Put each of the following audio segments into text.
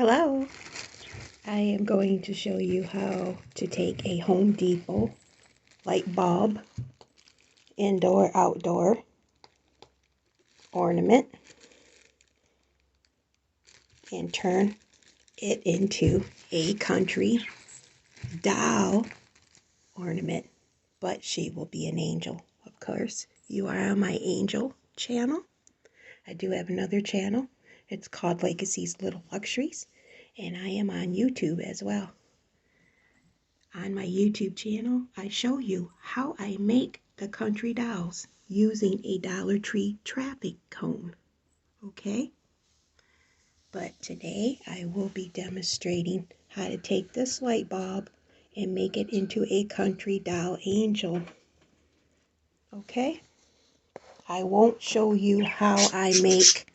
Hello, I am going to show you how to take a Home Depot light bulb, indoor, outdoor ornament and turn it into a country doll ornament, but she will be an angel, of course. You are on my angel channel. I do have another channel. It's called Legacy's Little Luxuries, and I am on YouTube as well. On my YouTube channel, I show you how I make the country dolls using a Dollar Tree traffic cone. Okay? But today I will be demonstrating how to take this light bulb and make it into a country doll angel. Okay? I won't show you how I make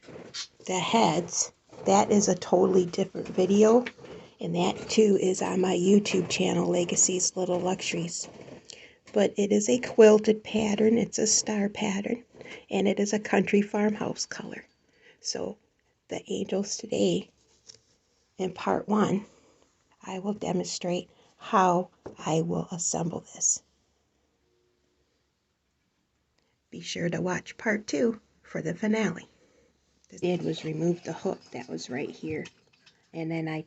the heads. That is a totally different video. And that too is on my YouTube channel, Legacy's Little Luxuries. But it is a quilted pattern, it's a star pattern, and it is a country farmhouse color. So the angels today, in part 1, I will demonstrate how I will assemble this. Be sure to watch part 2 for the finale. What I did was remove the hook that was right here, and then I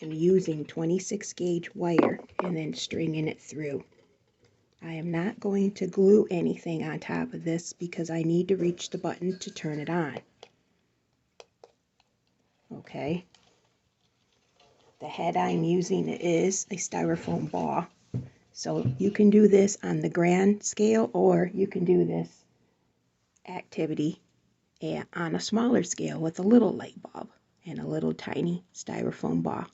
am using 26 gauge wire and then stringing it through. I am not going to glue anything on top of this because I need to reach the button to turn it on. Okay. The head I'm using is a styrofoam ball. So you can do this on the grand scale, or you can do this activity on a smaller scale with a little light bulb and a little tiny styrofoam ball.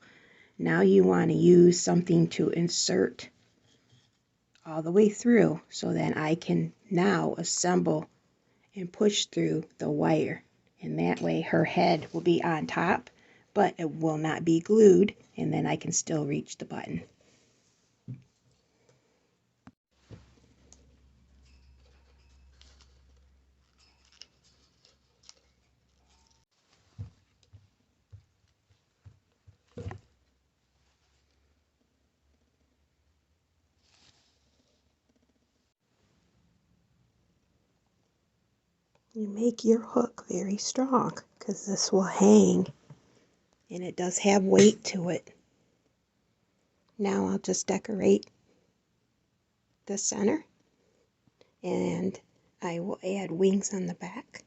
Now you want to use something to insert all the way through so that I can now assemble and push through the wire, and that way her head will be on top but it will not be glued, and then I can still reach the button. You make your hook very strong because this will hang, and it does have weight to it. Now I'll just decorate the center, and I will add wings on the back.